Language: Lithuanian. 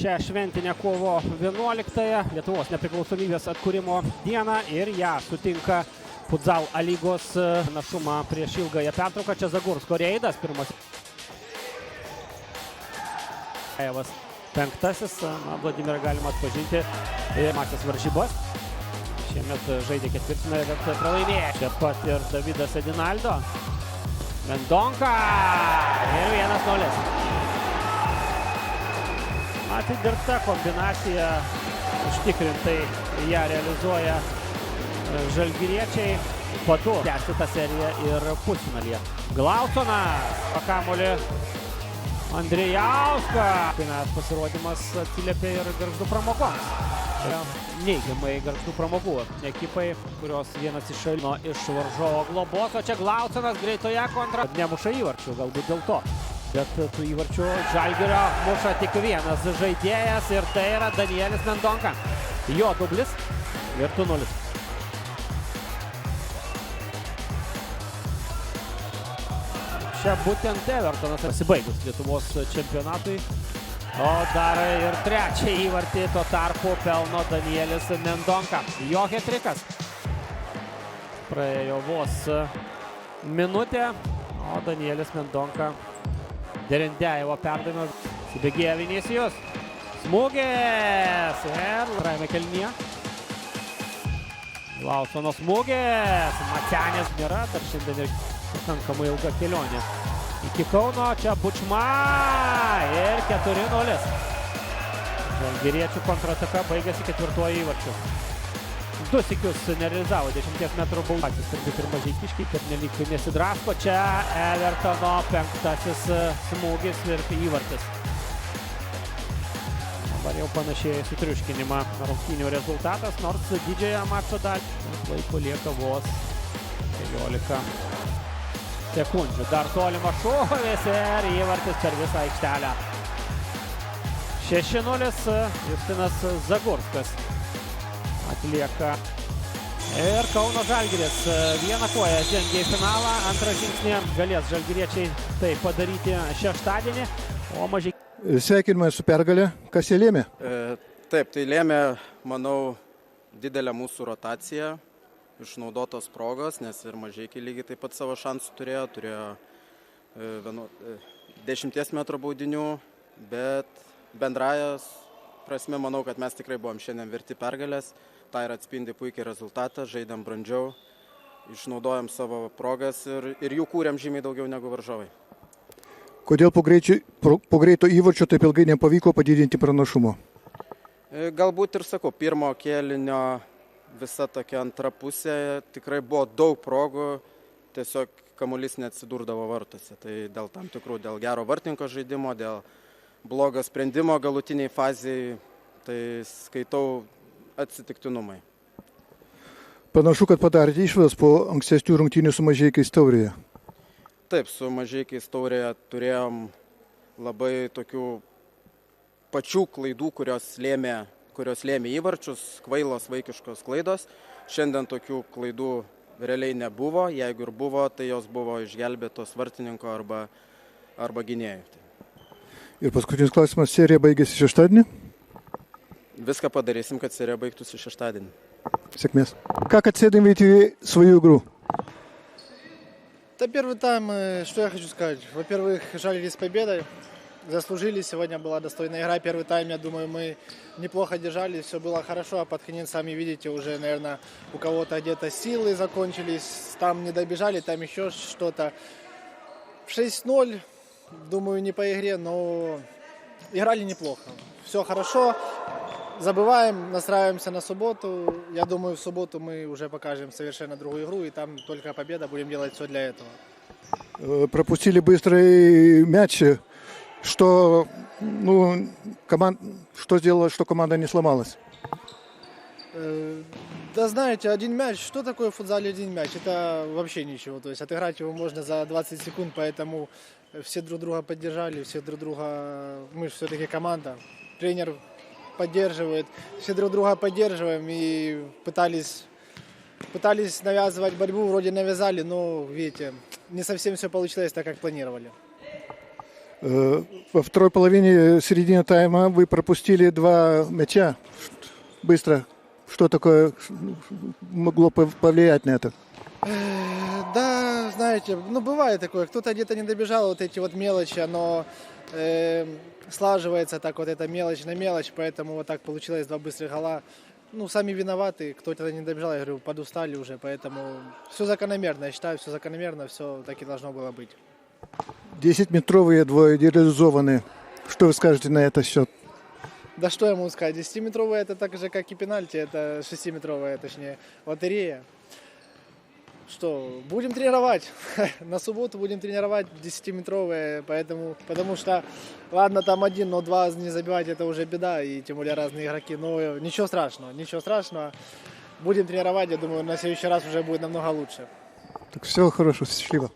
šią šventinę kovo 11-ąją, Lietuvos nepriklausomybės atkūrimo dieną, ir ją sutinka futsal A lygos našumą prieš ilgąją pertrauką. Čia Zagursko reidas, pirmas. Evas penktasis, Vladimirą galima atpažinti pirmąsias varžybas. Šiemet žaidė ketvirtfinalį, bet pralaimėjo. Čia pat ir Davidas Edinaldo. Mendonka ir 1-0. Atidirbta kombinacija, užtikrintai ją realizuoja žalgiriečiai. Po to tęsti tą seriją ir pusfinalyje. Glausonas pakamuolį Andrijauskas. Pasirodymas atsiliepė ir Gargždų pramogoms. Neigiamai Gargždų pramogų ekipai, kurios vienas iš šalino iš varžovo globos. O čia Glausonas greitoje kontra. Nemuša įvarčių, galbūt dėl to. Bet tų įvarčių Žalgirio muša tik vienas žaidėjas ir tai yra Danielis Mendonka. Jo dublis ir 2-0. Čia būtent Evertonas pasibaigus Lietuvos čempionatui. O dar ir trečią įvartį tuo tarpu pelno Danielis Mendonka. Jo hetrikas. Praėjo vos minutė, o Danielis Mendonka Derendėjevo perdavimą. Įsibėgėja Vinicius. Smūgis ir Raime kėlinyje. Glausono smūgis. Macenis nėra, dar šiandien ir pakankamai ilga kelionė iki Kauno. Čia Bučma ir 4-0. Žalgiriečių kontrataka baigėsi ketvirtuoju įvarčiu. Du sykius nerealizavo 10 metrų baudą. Patys turbūt ir mažeikiškiai, kad nelyg nesidrasko. Čia Evertono penktasis smūgis ir įvartis. Dabar jau panašiai sutriuškinimą rungtynių rezultatas, nors didžiąją mačo dalį. Laiko lieka vos 15 sekundžių. Dar tolimas šūvis ir įvartis per visą aikštelę. 6-0. Justinas Zagurskas atlieka. Ir Kauno Žalgiris vieną koją žengia į finalą. Antrą žingsnį galės žalgiriečiai tai padaryti šeštadienį. O mažiai... Sveikinimai su pergalė. Kas jie lėmė? Taip, tai lėmė, manau, didelę mūsų rotaciją. Išnaudotos progos, nes ir Mažeikiai lygiai taip pat savo šansų turėjo 10 metrų baudinių, bet bendrajas prasme manau, kad mes tikrai buvom šiandien verti pergalės. Tai ir atspindi puikiai rezultatą, žaidėm brandžiau, išnaudojom savo progas ir jų kūrėm žymiai daugiau negu varžovai. Kodėl po greito įvarčio taip ilgai nepavyko padidinti pranašumo? Galbūt ir sakau, pirmo kėlinio visa tokia antra pusė, tikrai buvo daug progų, tiesiog kamuolys neatsidurdavo vartuose. Tai dėl tam tikrų, dėl gero vartininko žaidimo, dėl blogo sprendimo galutiniai fazėje, tai skaitau atsitiktinumai. Panašu, kad padarėte išvadas po ankstesnių rungtynių su Mažeikiais Taurėje. Taip, su Mažeikiais Taurėje turėjom labai tokių pačių klaidų, kurios lėmė įvarčius, kvailos vaikiškos klaidos. Šiandien tokių klaidų realiai nebuvo. Jeigu ir buvo, tai jos buvo išgelbėtos vartininko arba gynėjų. Ir paskutinis klausimas, serija baigėsi šeštadienį? Viską padarysim, kad serija baigtųsi šeštadienį. Сякмес. Как оцениваете свою игру? Да, первый тайм, что я хочу сказать. Во-первых, Жальгирис с победой. Заслужили. Сегодня была достойная игра. Первый тайм, я думаю, мы неплохо держались. Все было хорошо. А под конец, сами видите, уже, наверное, у кого-то где-то силы закончились. Там не добежали, там еще что-то. 6-0, думаю, не по игре, но играли неплохо. Все хорошо. Забываем, настраиваемся на субботу. Я думаю, в субботу мы уже покажем совершенно другую игру. И там только победа. Будем делать все для этого. Пропустили быстрый мяч. Что сделало, что команда не сломалась? Да знаете, один мяч. Что такое в футзале один мяч? Это вообще ничего. То есть отыграть его можно за 20 секунд. Поэтому все друг друга поддержали. Все друг друга... Мы же все-таки команда. Тренер поддерживает. Все друг друга поддерживаем. И пытались навязывать борьбу. Вроде навязали, но, видите, не совсем все получилось так, как планировали. Во второй половине середины тайма вы пропустили 2 мяча. Быстро. Что такое могло повлиять на это? Да, знаете, ну бывает такое, кто-то где-то не добежал, вот эти вот мелочи, оно слаживается так вот эта мелочь на мелочь, поэтому вот так получилось 2 быстрых гола. Ну, сами виноваты, кто-то не добежал, я говорю, подустали уже, поэтому все закономерно, я считаю, все закономерно, все так и должно было быть. 10-метровые двое реализованы. Что вы скажете на этот счет? Да что я могу сказать, 10-метровая это так же, как и пенальти, это 6-метровая, точнее, лотерея. Что, будем тренировать. На субботу будем тренировать 10-метровые, потому что, ладно, там 1, но 2 не забивать это уже беда, и тем более разные игроки. Но ничего страшного. Будем тренировать, я думаю, на следующий раз уже будет намного лучше. Так, всего хорошего, счастливо.